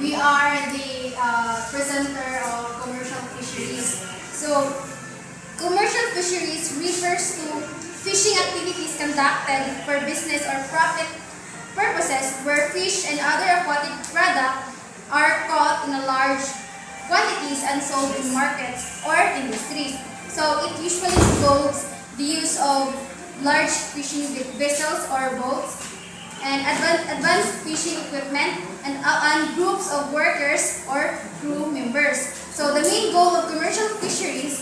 We are the presenter of commercial fisheries. So, commercial fisheries refers to fishing activities conducted for business or profit purposes where fish and other aquatic products are caught in a large quantities and sold in markets or industries. So, it usually involves the use of large fishing vessels or boats and advanced fishing equipment and groups of workers or crew members. So the main goal of commercial fisheries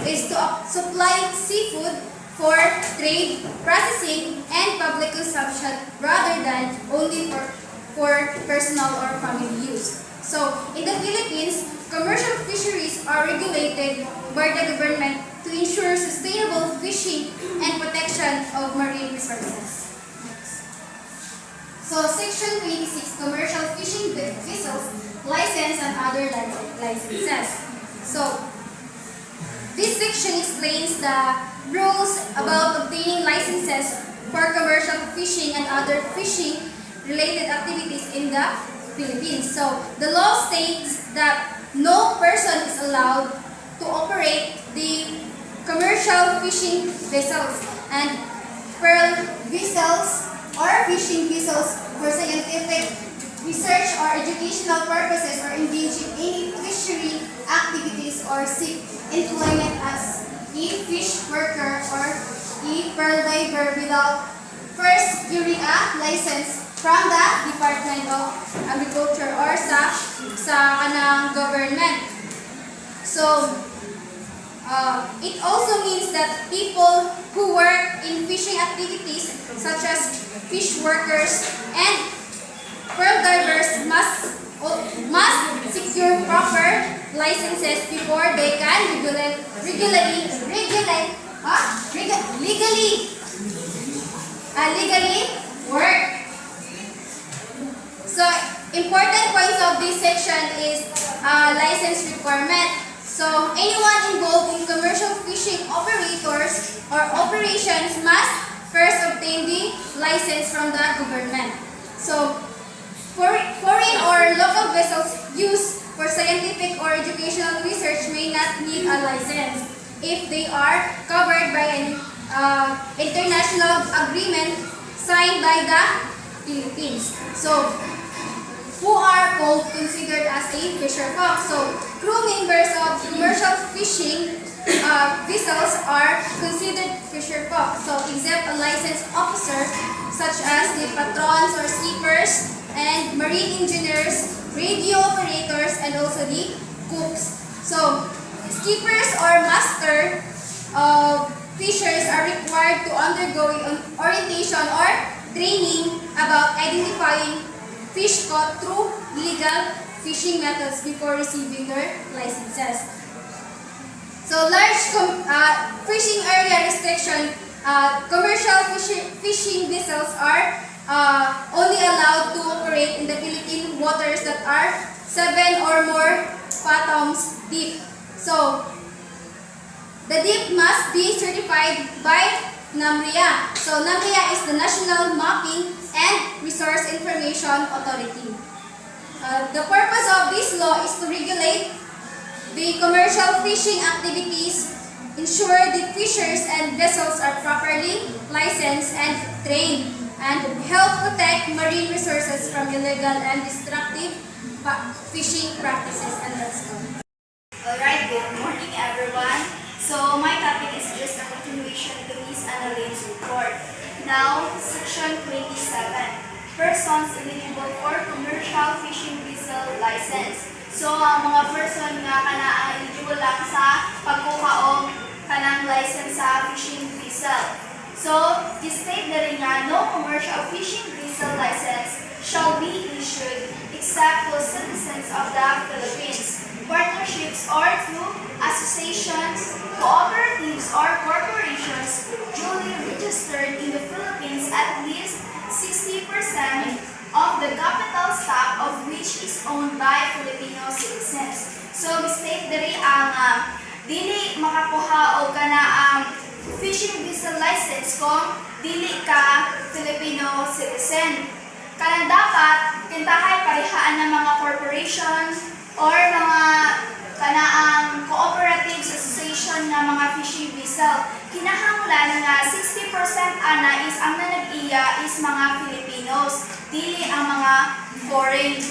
is to supply seafood for trade, processing, and public consumption rather than only for personal or family use. So in the Philippines, commercial fisheries are regulated by the government to ensure sustainable fishing and protection of marine resources. So, Section 26, Commercial Fishing Vessels, License and Other Licenses. So, this section explains the rules about obtaining licenses for commercial fishing and other fishing-related activities in the Philippines. So, the law states that no person is allowed to operate the commercial fishing vessels and pearl vessels or fishing vessels for scientific research or educational purposes or engage in any fishery activities or seek employment as a fish worker or a pearl diver without first securing a license from the Department of Agriculture or sa kanang government. So, it also means that people who work in fishing activities such as fish workers and pearl divers must secure proper licenses before they can legally work. So, important points of this section is license requirement. So, anyone involved in commercial fishing operators or operations must first obtain the license from the government. So, foreign or local vessels used for scientific or educational research may not need a license if they are covered by an international agreement signed by the Philippines. So, who are considered as a fisher folk. So, crew members of commercial fishing vessels are considered fisher folk. So, except a licensed officer such as the patrons or skippers and marine engineers, radio operators, and also the cooks. So, skippers or master of fishers are required to undergo orientation or training about identifying fish caught through legal fishing methods before receiving their licenses. So, large fishing area restriction, commercial fishing vessels are only allowed to operate in the Philippine waters that are 7 or more fathoms deep. So, the deep must be certified by NAMRIA. So, NAMRIA is the National Mapping and Resource Information Authority. The purpose of this law is to regulate the commercial fishing activities, ensure the fishers and vessels are properly licensed and trained, and help protect marine resources from illegal and destructive fishing practices. And that's all. Alright, good morning everyone. So my topic is just a continuation to Ms. Annaline's report. Now, section 27. Persons eligible for commercial fishing vessel license. So, ang mga person nga kana eligible lang sa pagkuha og kanang license sa fishing vessel. So, state na rin nga, no commercial fishing vessel license shall be issued except to citizens of the Philippines, partnerships or to associations, cooperatives or corporations duly registered in the Philippines at least 60% of the capital stock of which is owned by Filipino citizens. So, state diri ang dili makakuha o kana ang fishing vessel license kung dili ka Filipino citizen. Kanang dapat tintahay parihaan kinahanglan ng mga corporations or mga kanaang cooperatives association na mga fishing vessel. Kinahanglan nga 60% ana is ang nanag-iya is mga Filipinos, dili ang mga foreign.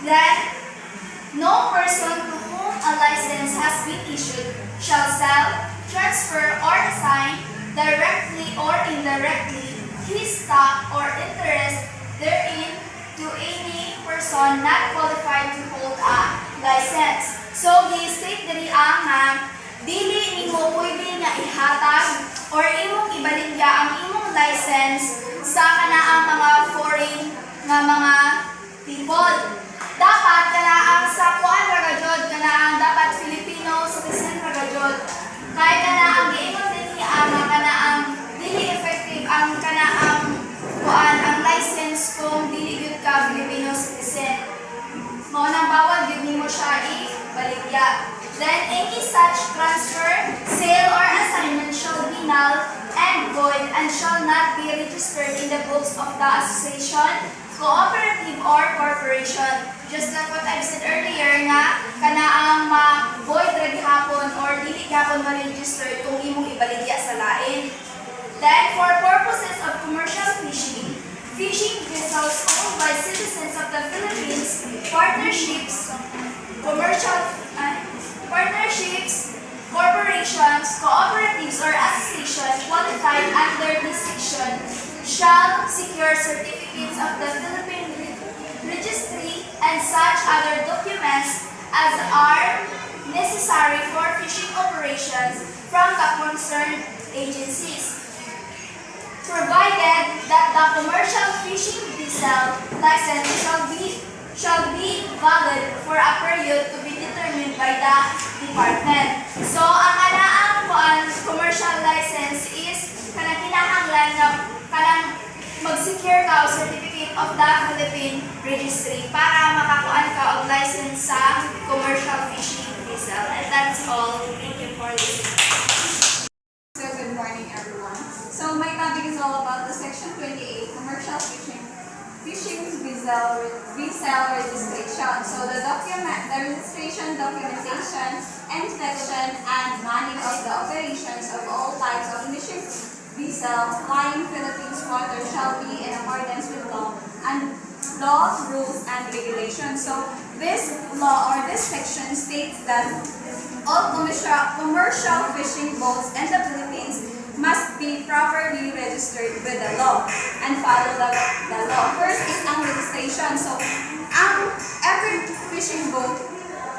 Then, no person to whom a license has been issued shall sell, transfer, or assign directly or indirectly his stock or interest therein to any person not qualified to hold a license. So, gi-state diri ang dili nimo pwede nga ihatag or imong ibaligya ang imong license sa kanaang mga foreign nga mga people. Dapat kanaang sa kuan ra gajud, kanaang dapat Filipino citizen ra gajud. Kay kanaang giingon din ang kanaang dili effective ang kanaang kuan ang license kung dili gyud ka Filipino citizen. Mao nang bawal gyud nimo siya ibaligya. Then any such transfer, sale, or assignment shall be null and void and shall not be registered in the books of the association, cooperative, or corporation. Just like what I've said earlier nga, kanaang ma-void ra gihapon or dili gihapon ma-register kung imong ibaligya sa lain. Then, for purposes of commercial fishing, fishing vessels owned by citizens of the Philippines, partnerships, corporations, cooperatives, or associations qualified under this section shall secure certificates of the Philippine Registry and such other documents as are necessary for fishing operations from the concerned agencies, provided that the commercial fishing vessel license shall be valid for a period to be determined by the department. So, ang kanaang commercial license is kinahanglan na mag-secure ka o certificate of the Philippine Registry para makakuan ka og license sa commercial fishing vessel. And that's all. Thank you for listening. So good morning everyone. So my topic is all about the section 28 commercial fishing vessel registration. So the registration, documentation, inspection, and manning of the operations of all types of fishing vessel flying Philippines water shall be in accordance with law, rules, and regulations. So this law or this section states that all commercial fishing boats in the Philippines must be properly registered with the law and follow the law. First is ang registration. So, every fishing boat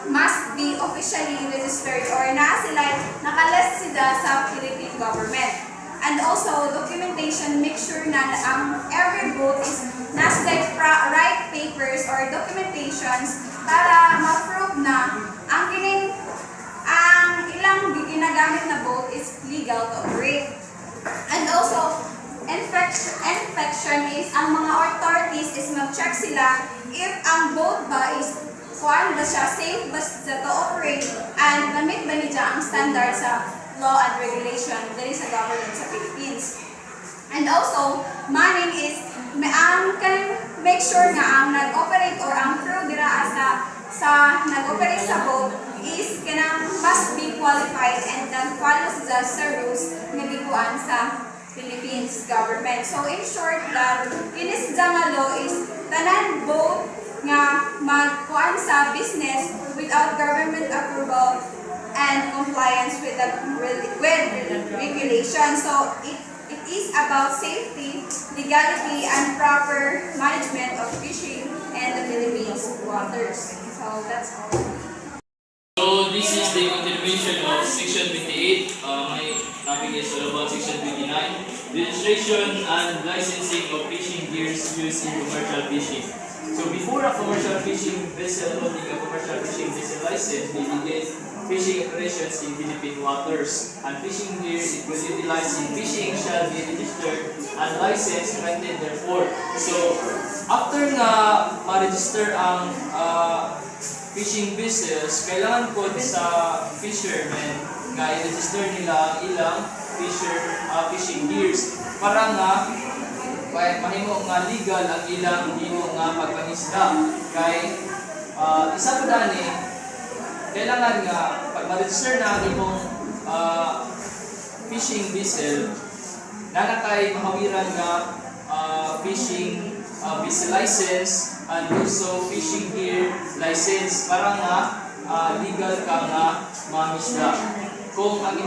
must be officially registered or nakalist sila sa Philippine government. And also, documentation, make sure na every boat is nasa right papers or documentations para ma-prove na ang ilang ginagamit na boat is legal to operate. And also, inspection is ang mga authorities is mag-check sila if ang boat ba is kuan ba siya, safe ba siya to operate, and namit ba niya ang standard sa law and regulation dali sa government sa Philippines. And also, manning is make sure nga ang nag-operate or ang crew dira sa nag-operate sa boat is must be qualified and follows the rules nga gikuan sa Philippines government. So in short, that kinis nga law is tanan boat nga magkuan sa business without government approval and compliance with regulation. So it is about safety, legality, and proper management of fishing in the Philippines waters. So that's all. So this is the continuation of section 28. My topic is all about section 29. Registration and licensing of fishing gears used in commercial fishing. So before a commercial fishing vessel holding a commercial fishing vessel license, they begin fishing operations in Philippine waters. And fishing gear it will utilize in fishing shall be registered and license granted therefore. So after nga ma-register ang fishing vessels, kailangan po sa fishermen nga i-register nila ang ilang fishing gears para nga mahimo nga legal ang ilang himo nga pagpangisda mangisda. Kay isa po dani, kailangan nga pag ma-register na ang imong fishing vessel, nanakay mahawiran nga fishing vessel license and also fishing gear license para nga legal ka nga mangisda. Kung ang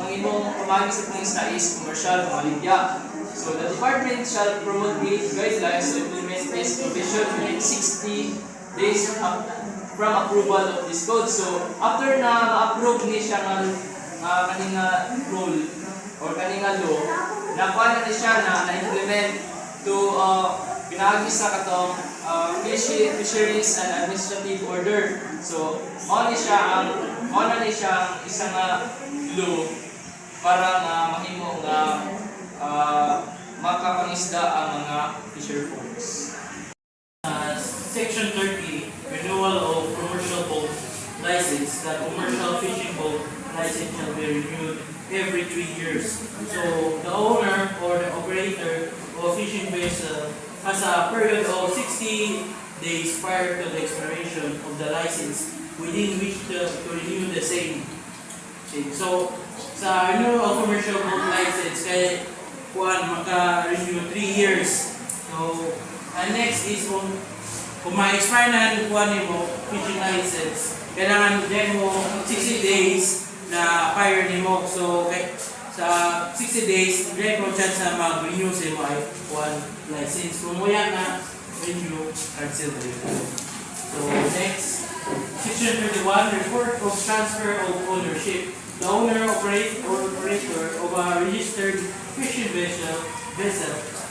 imong pamangis sa pangisda is commercial, maligya. So the department shall promulgate guidelines to implement this provision within 60 days from approval of this code. So after na ma-approve ni siya ng kaninga rule or kaninga law, nakuha na siya na na-implement to pinagis sa katong fisheries and administrative order. So mao na siya ang isang law para nga mahimo nga makapangisda ang mga fisher folks. Section 30, renewal of commercial boat license. The commercial fishing boat license shall be renewed every 3 years. So the owner or the operator of fishing vessel has a period of 60 days prior to the expiration of the license within which to renew the same. So sa renewal of commercial boat license, kaya maka-renew 3 years. So next is kung ma-expire na mo fishing license, kailangan din mo 60 days na prior mo. So sa 60 days, din mo chance na mag-renew sa mo license. Kung mo yan na renew, cancel rin. So next, section 31, report of transfer of ownership. The owner operator of a registered fishing vessel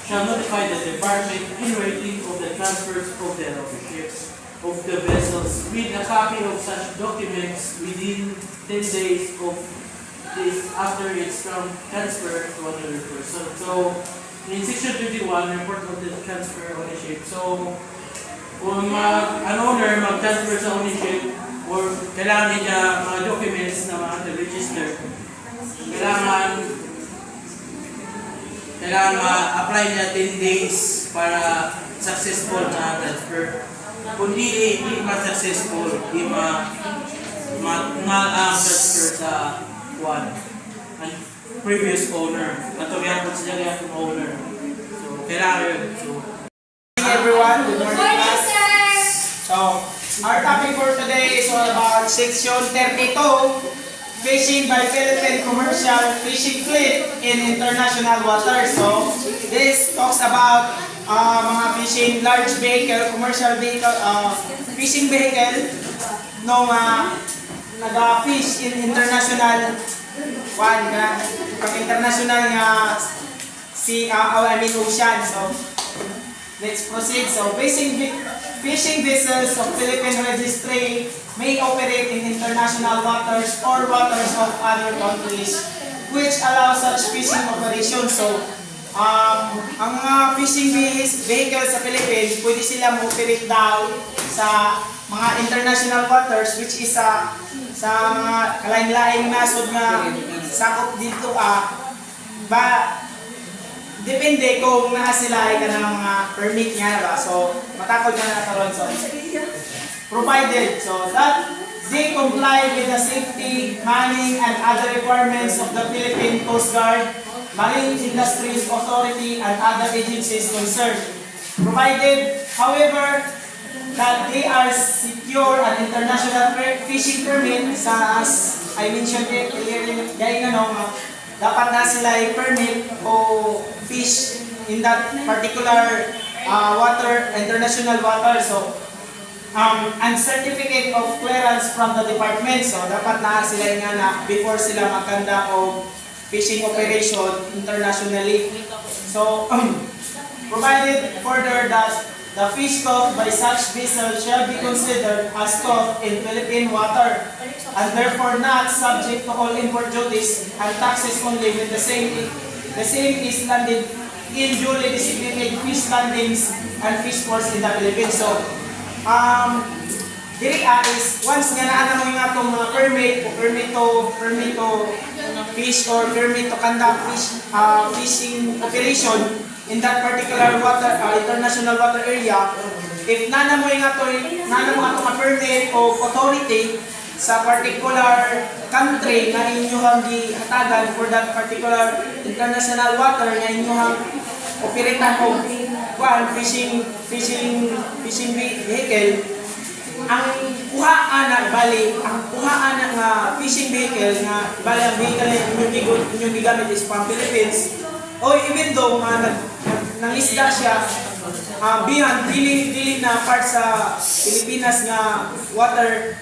shall notify the department in writing of the transfers of the ownership of the vessels with a copy of such documents within 10 days of this after its transfer to another person. So, in section 31, report of the transfer ownership. So, kung an owner mag-transfer sa ownership or kailangan niya mga documents na ma-register, kailangan ma-apply niya 10 days para successful na transfer. Kung hindi ma-successful, hindi ma-transfer sa ang previous owner. Naturihan po siya niya yung owner. So, kailangan yun. So, everyone, good morning Morning, class. sir! So, our topic for today is all about section 32, fishing by Philippine commercial fishing fleet in international waters. So, this talks about mga fishing large vehicle, commercial vehicle, fishing vehicle no naga-fish in international international nga ocean. So, let's proceed. So, fishing vessels of Philippine registry may operate in international waters or waters of other countries which allow such fishing operations. So, ang mga fishing vehicles sa Philippines, pwede sila mo-operate daw sa mga international waters which is sa mga kalain-laing nasod nga sakop dito depende kung naa sila ay kanang mga permit nga ba. So, matakot ka na karon. So, provided so that they comply with the safety, manning, and other requirements of the Philippine Coast Guard, Marine Industries Authority, and other agencies concerned. Provided, however, that they are secure an international fishing permit as I mentioned earlier, dapat na sila ay permit o fish in that particular water, international water. So, and certificate of clearance from the department. So, dapat na sila nga na before sila magkanda o fishing operation internationally. So, provided further that the fish caught by such vessel shall be considered as caught in Philippine water and therefore not subject to all import duties and taxes only when the same is landed in duly designated fish landings and fish ports in the Philippines. So, diri is once nga naa mo nga itong mga permit to fish or permit to conduct fishing operation, in that particular water, international water area, if nana mo nga permit o authority sa particular country nga inyong gihatagan for that particular international water nga inyong operatan o fishing vehicle, ang kuhaan nga fishing vehicle nga bali ang vehicle na inyong gigamit is from Philippines, o even though nangisda siya beyond dili na part sa Pilipinas nga water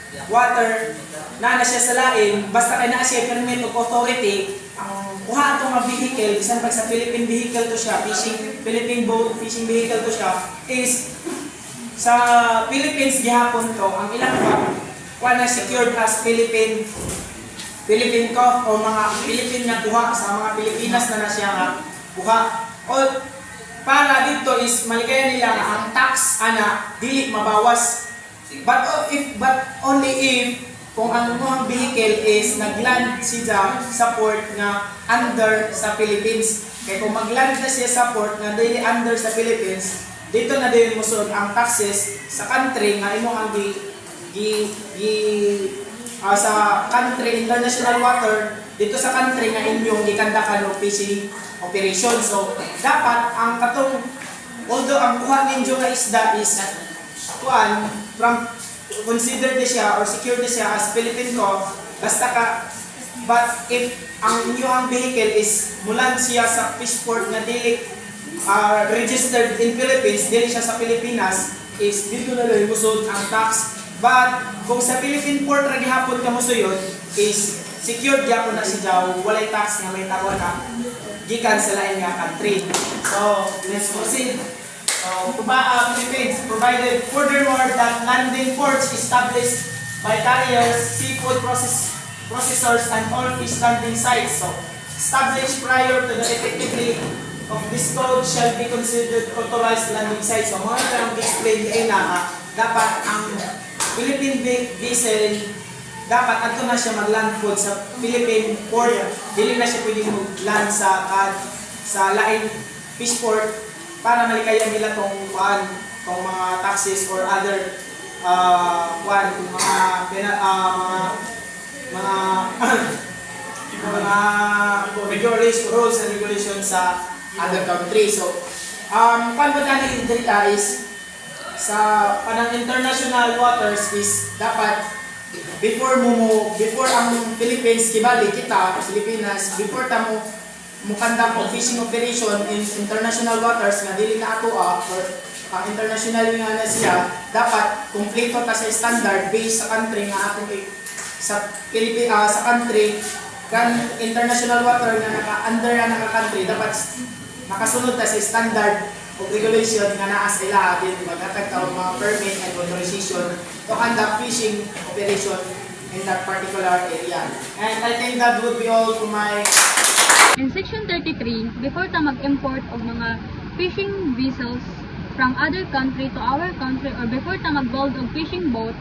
na siya sa lain, basta kay naa siya permit of authority, ang kuha ato nga vehicle bisan pag sa Philippine vehicle to siya, Philippine boat fishing vehicle to siya, is sa Philippines gihapon to ang ilang kuha na secured as Philippine ko o mga Philippine nga kuha sa mga Pilipinas na siya nga kuha. O para dito is maligaya nila nga ang tax dili mabawas, but only if kung ang mga vehicle is nagland siya sa port nga under sa Philippines. Kaya kung magland na siya sa port nga dili under sa Philippines, dito na din musod ang taxes sa country nga imo ang sa country international water dito sa country nga inyong gikandakan og fishing operation. So dapat ang katong, although ang kuha ninyo nga isda is from considered siya or secured siya as Philippine ko, but if ang inyong vehicle is mulan siya sa fish port na dili registered in Philippines, dili siya sa Pilipinas, is dito na lang musod ang tax. But kung sa Philippine port ra gihapon ka musuyod, is secured gyapon na siya, walay tax nga may tawag ka gikan sa lain nga country. So let's proceed. Philippines provided furthermore that landing ports established by carriers, seafood processors, and all fish landing sites, so established prior to the effectively of this code shall be considered authorized landing sites. So mga tarong explain kayo na dapat ang Philippine vessel dapat adto na siya mag-land food sa Philippine port, dili na siya pwedeng mag-land sa laing fish port para malikaya nila tong mga taxes or other rules and regulations sa other country. So paano ba dito is sa panang international waters is dapat before ang Philippines kibali kita Pilipinas, before ta mo mukandang og fishing operation in international waters nga dili na ato or ang international nga na siya, dapat kumpleto ta sa standard based sa country nga atong sa country kan international water nga naka-under na country, dapat nakasunod ta sa standard o regulation nga naa sa ila din maghatag ta og mga permit and authorization to conduct fishing operation in that particular area. And I think that would be all for my In Section 33, before ta mag-import of mga fishing vessels from other country to our country or before ta mag-build og fishing boat,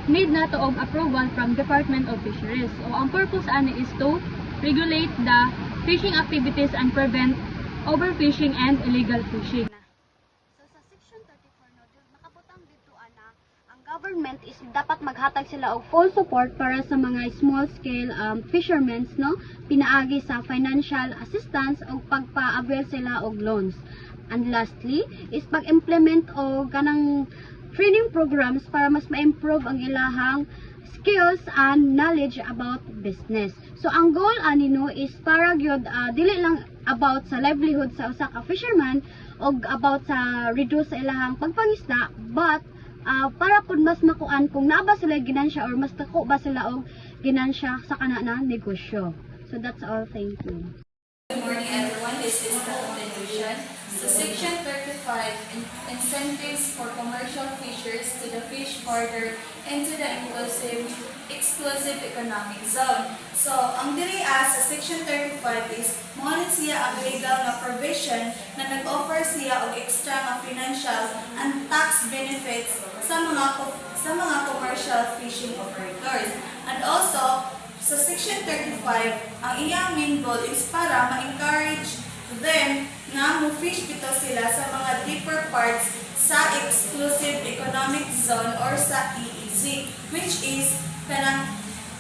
need na to og approval from Department of Fisheries. So ang purpose ani is to regulate the fishing activities and prevent overfishing and illegal fishing. So sa Section 34 no, nakabutang dito ana ang government is dapat maghatag sila og full support para sa mga small scale fishermen no, pinaagi sa financial assistance o pagpa-avail sila og loans. And lastly is pag-implement og kanang training programs para mas ma-improve ang ilahang skills and knowledge about business. So ang goal ani no is para gyud dili lang about sa livelihood sa usa ka fisherman og about sa reduce sa ilahang pagpangisda, but para pud mas makuan kung naa ba sila ginansya or mas dako ba sila og ginansya sa kana na negosyo. So that's all, thank you. Good morning everyone, this is the conclusion. So Section 35, incentives for commercial fishers to the fish border into the exclusive economic zone. So, ang diri sa Section 35 is mo siya ang legal na provision na nag-offer siya og extra na financial and tax benefits sa mga commercial fishing operators. And also, sa Section 35, ang iyang main goal is para ma-encourage them nga mo-fish bitaw sila sa mga deeper parts sa exclusive economic zone or sa EEZ, which is kanang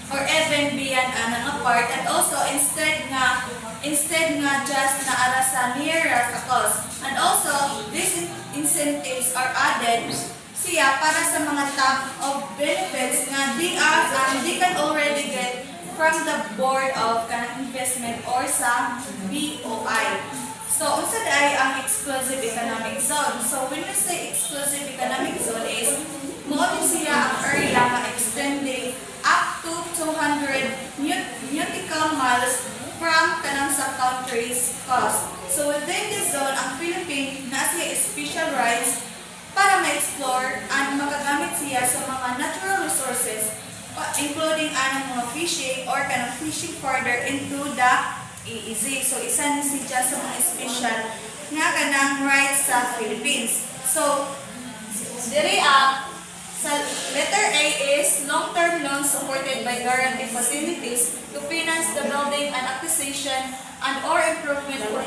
or even beyond nga part, and also instead nga just naara sa nearer sa coast. And also these incentives are added siya para sa mga type of benefits nga they can already get from the Board of Investment or sa BOI. So, unsa day ang exclusive economic zone? So, when we say exclusive economic zone is mo siya ang area nga extending up to 200 nautical miles from kanang sa country's coast. So, within this zone, ang Philippines na siya special rights para ma-explore and magagamit siya sa mga natural resources including anong mga fishing or kanang fishing further into the EEZ. So, isa ni siya sa mga special nga kanang rights sa Philippines. So, diri sa letter A is long-term loans supported by guarantee facilities to finance the building and acquisition and or improvement for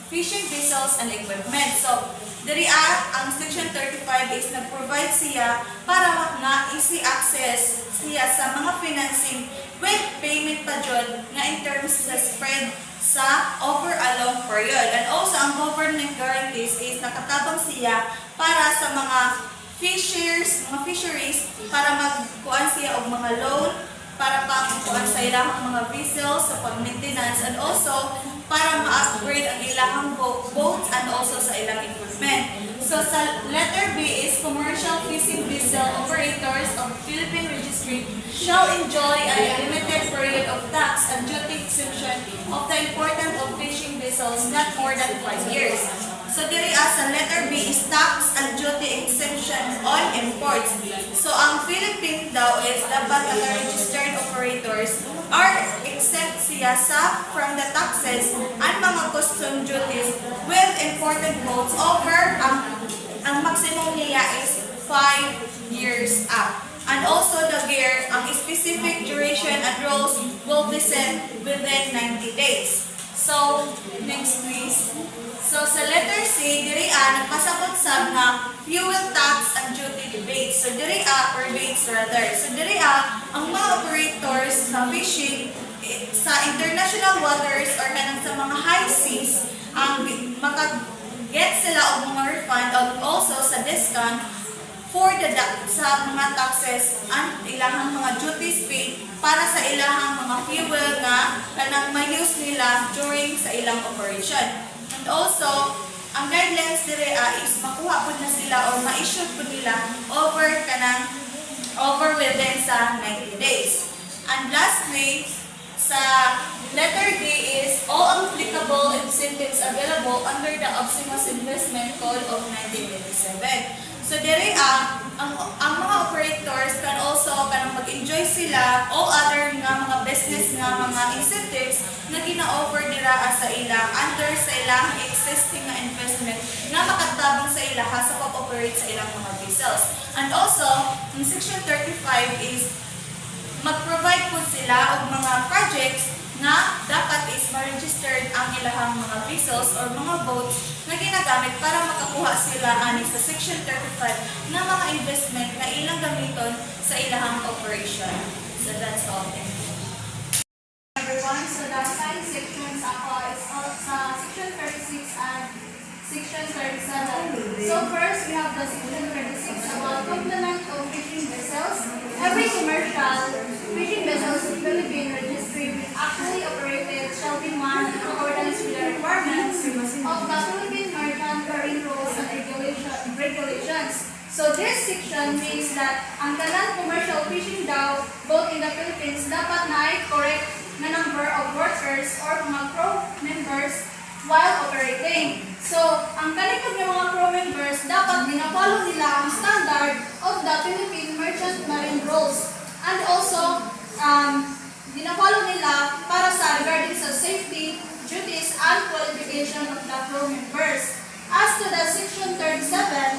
fishing vessels and equipment. So, diri ang section 35 is nag-provide siya para nga easy access siya sa mga financing with payment pa jud nga in terms sa spread sa over a long period. And also, ang government guarantees is nakatabang siya para sa mga fisheries para magkuan siya og mga loan para pagkuan sa ilang mga vessels sa pag-maintenance, and also para ma-upgrade ang ilang boats and also sa ilang equipment. So sa letter B is commercial fishing vessel operators of Philippine registry shall enjoy a limited period of tax and duty exemption of the import of fishing vessels not more than 5 years. So diri sa letter B is tax and duty exemption on imports. So ang Philippines daw is dapat ang registered operators are exempt siya from the taxes and mga custom duties with imported boats over ang maximum niya is 5 years up. And also the gear, ang specific duration and rules will be set within 90 days. So, next please. So, sa letter C, diri nagpasabot sab na fuel tax and duty debates. So, diri or debates rather. So, diri ang mga operators sa fishing sa international waters or kanang sa mga high seas, ang maka-get sila og mga refund and also sa discount for sa mga taxes and ilahang mga duties paid para sa ilahang mga fuel nga kanang ma-use nila during sa ilang operation. And also, ang guidelines dire is makuha po na sila or ma-issue po nila over within sa 90 days. And lastly, sa letter D is all applicable incentives available under the Opsimus Investment Code of 1987. So diri ang mga operators can also kanang mag-enjoy sila all other nga mga business nga mga incentives na gina-offer nila sa ilang under sa ilang existing nga investment nga makatabang sa ilaha sa pag-operate sa ilang mga vessels. And also, in section 35 is mag-provide po sila og mga projects nga dapat is ma-registered ang ilahang mga vessels or mga boats na ginagamit para makakuha sila ani sa section 35 na mga investment na ilang gamiton sa ilahang operation. So that's all. Thank you. Everyone, so the five sections ako is sa section 36 and section 37. So first, we have the section 36 about complement of fishing vessels. Every commercial fishing vessels in Philippine registry actually operated shall be manned in accordance with the requirements of the Philippine Maritime Marine Rules and Regulations. So this section means that ang tanan commercial fishing daw both in the Philippines dapat na ay correct na number of workers or mga crew members while operating. So, ang kanikod ng mga crew members dapat ginapollow nila ang standard of the Philippine Merchant Marine Rules. And also, ginapollow nila para sa regarding sa safety, duties, and qualification of the crew members. As to the section 37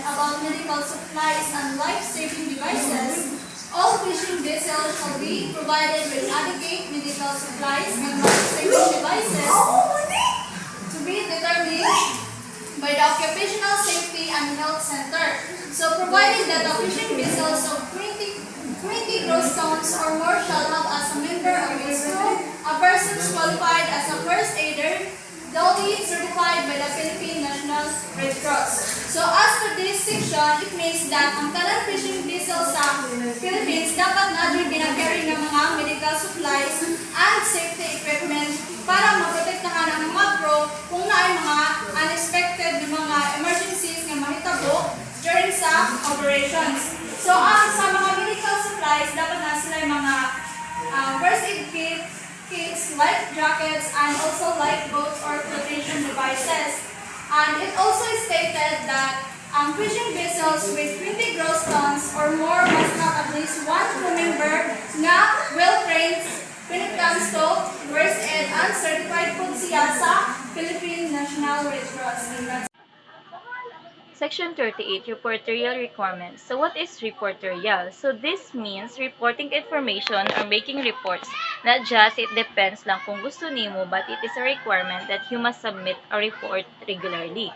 about medical supplies and life-saving devices, all fishing vessels shall be provided with adequate medical supplies and life-saving devices to be determined by the Occupational Safety and Health Center. So provided that the fishing vessels of 20 gross tons or more shall have as a member of its crew a person qualified as a first aider, duly certified by the Philippine National Red Cross. So as for this section, it means that ang talang fishing vessel sa Philippines dapat na din ginacarry ng mga medical supplies and safety equipment para maprotektahan ang mga crew kung na ay mga unexpected na mga emergencies nga mahitabo during sa operations. So ang sa mga medical supplies, dapat na sila yung mga first aid kits, life jackets, and also lifeboats or flotation devices. And it also stated that fishing vessels with 20 gross tons or more must have at least one crew member na well-trained when it comes to first aid and certified po siya sa Philippine National Red Cross. Section 38, Reportorial Requirements. So what is reportorial? So this means reporting information or making reports. Not just it depends lang kung gusto nimo, but it is a requirement that you must submit a report regularly.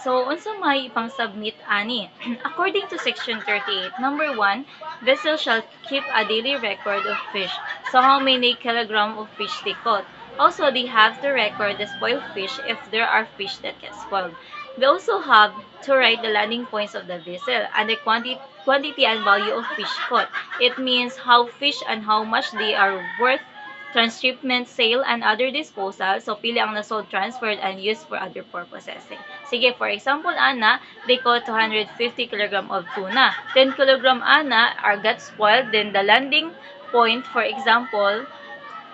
So unsa may ipang-submit ani? According to Section 38, number 1, vessel shall keep a daily record of fish. So how many kilogram of fish they caught. Also, they have to record the spoiled fish if there are fish that get spoiled. They also have to write the landing points of the vessel and the quantity and value of fish caught. It means how fish and how much they are worth, transshipment, sale, and other disposal. So, pili ang nasold, transferred, and used for other purposes. Sige, for example, ana, they caught 250 kg of tuna. 10 kg ana are got spoiled. Then, the landing point, for example,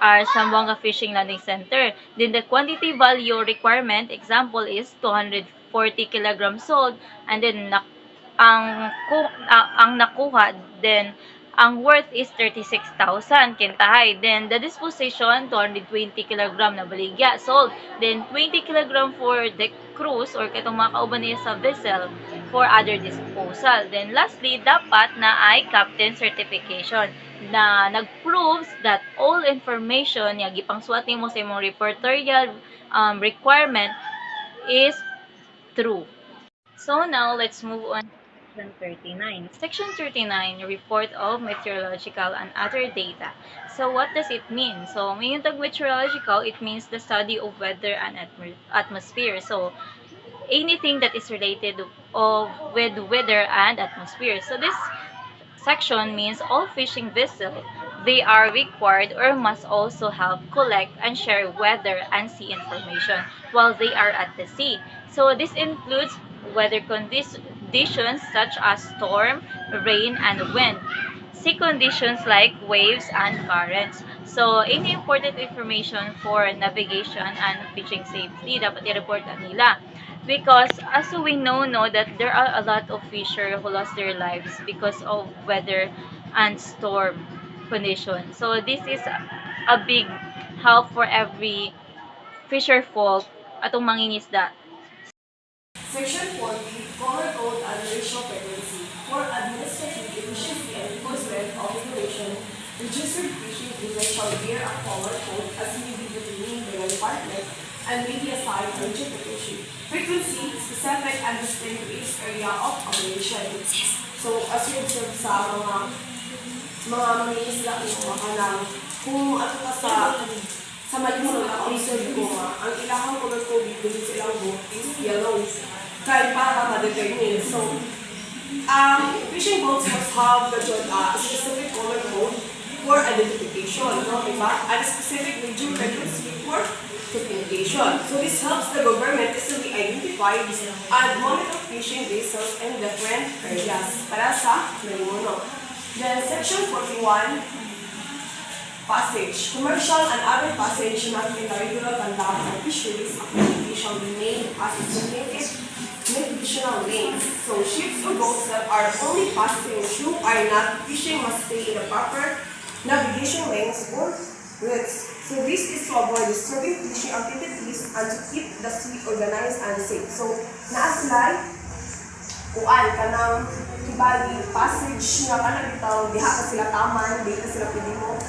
are Zamboanga Fishing Landing Center. Then the quantity value requirement example is 240 kg sold, and then ang nakuha, then ang worth is 36,000 kintahay. Then the disposition 220 kg na baligya sold. Then 20 kg for the cruise or katong mga kauban niya sa vessel for other disposal. Then lastly, dapat na ay captain certification na nag-proves that all information nga gipangsuat nimo sa imong reportorial requirement is true. So now let's move on to Section 39. Section 39, report of meteorological and other data. So what does it mean? So mayong tag meteorological, it means the study of weather and atmosphere. So anything that is related with weather and atmosphere. So this section means all fishing vessels, they are required or must also help collect and share weather and sea information while they are at the sea. So this includes weather conditions such as storm, rain, and wind. Sea conditions like waves and currents. So any important information for navigation and fishing safety dapat i-report nila. Because as we know that there are a lot of fisher who lost their lives because of weather and storm conditions. So this is a big help for every fisher folk atong mangingisda. Section 40, Color Code and Racial Frequency for administrative efficiency and enforcement of regulation. Registered fishing vessels shall bear a color code as may be determined by the department and may be assigned to interpretation. Frequency, specific and distinct to each area of operation. So, as you observe sa mga mangingisda ko, kung ato ka sa malimunan na observe ko ang ilahang color code dito sa ilang boat is yellow. Kahit para ma-determine. So, fishing boats must have a specific color code for identification, no? Diba? And a specific region frequency for communication. So this helps the government easily identify and monitor fishing vessels in different areas para sa nalimuno. Then Section 41, Passage. Commercial and other passage not in the regular conduct of fisheries activity shall be made as designated additional lanes. So ships or boats that are only passing through are not fishing must stay in the proper navigation lanes or routes. So this is to avoid disturbing fishing activities and to keep the sea organized and safe. So naa sila kuan kanang kibali passage nga kanang bitaw diha ka sila taman, di ka sila pwede mo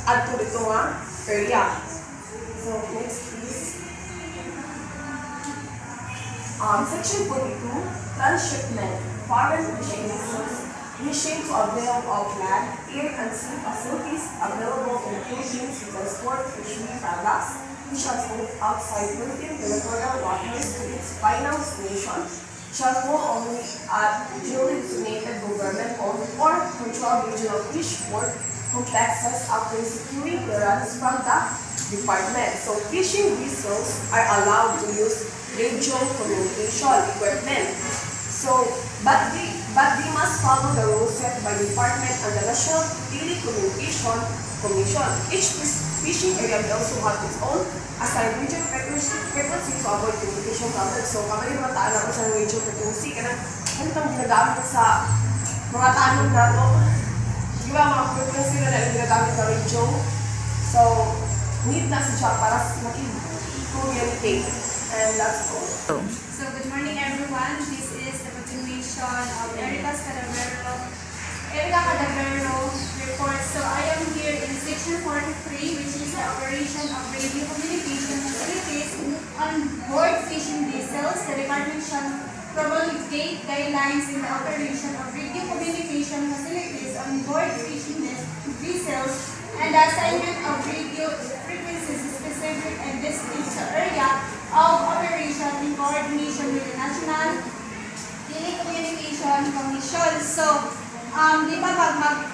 adto dito nga area. So next please. Section 42, transshipment, foreign fishing vessels, wishing to avail of land, air, and sea facilities available in the Philippines to transport fishery products which are sold outside Philippine territorial waters to its final destination shall fall only at duly designated government-owned or controlled regional fish port complexes after securing clearance from the department. So fishing vessels are allowed to use radio communication equipment. So, but they must follow the rules set by the department and the National Telecommunication Commission. Each fishing area will also have its own assigned radio frequency to avoid communication problems. So, kamali mga taan ako sa radio frequency. Kanang itong ginagamit sa mga tanong na to. Di ba, mga frequency na ginagamit sa radio. So, need na siya para makipag-communicate. And that's all. So good morning everyone. This is the continuation of Erica Cadavero report. So I am here in section 43, which is the operation of radio communication facilities on board fishing vessels. The department shall promulgate guidelines in the operation of radio communication facilities on board fishing vessels and the assignment of radio frequencies specific and distinct area of operation in coordination with the National Telecommunication Commission. So, di ba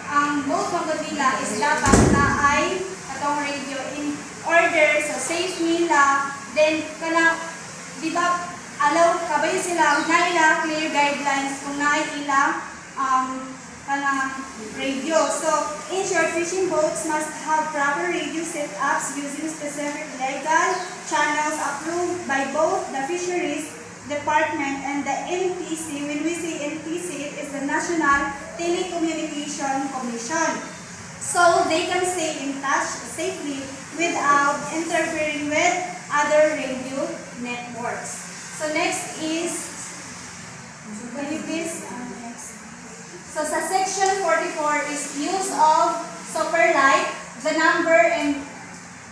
ang both Manila is dapat na ay atong radio in order so safe nila, then di ba allow kabay sila naila clear guidelines kung naila radio. So, in short, fishing boats must have proper radio setups using specific legal channels approved by both the Fisheries Department and the NTC. When we say NTC, it is the National Telecommunication Commission. So, they can stay in touch safely without interfering with other radio networks. So, next is, can you please, so sa section 44 is use of super light. The number and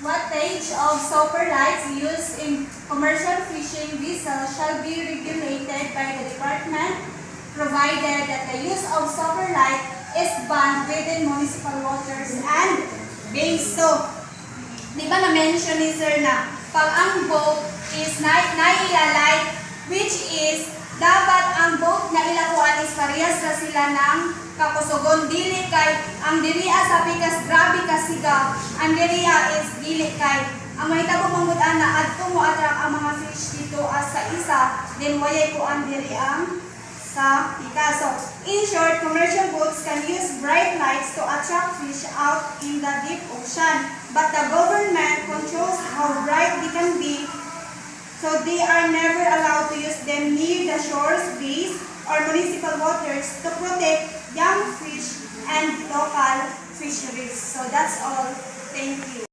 wattage of super lights used in commercial fishing vessels shall be regulated by the department, provided that the use of super light is banned within municipal waters and bays. So, di ba na-mention ni Sir na pag ang boat is nailalike, which is dapat ang boat na ilakuan is parehas na sila ng kakusugon. Dili kay ang diriya sa pikas grabe kasiga, ang diriya is dili kay ang mahitabo mangudan na adto mo attract ang mga fish dito as sa isa, then wayay ko ang diriya sa pikas. So, in short, commercial boats can use bright lights to attract fish out in the deep ocean, but the government controls how bright they can be. So they are never allowed to use them near the shores, bays, or municipal waters to protect young fish and local fisheries. So that's all. Thank you.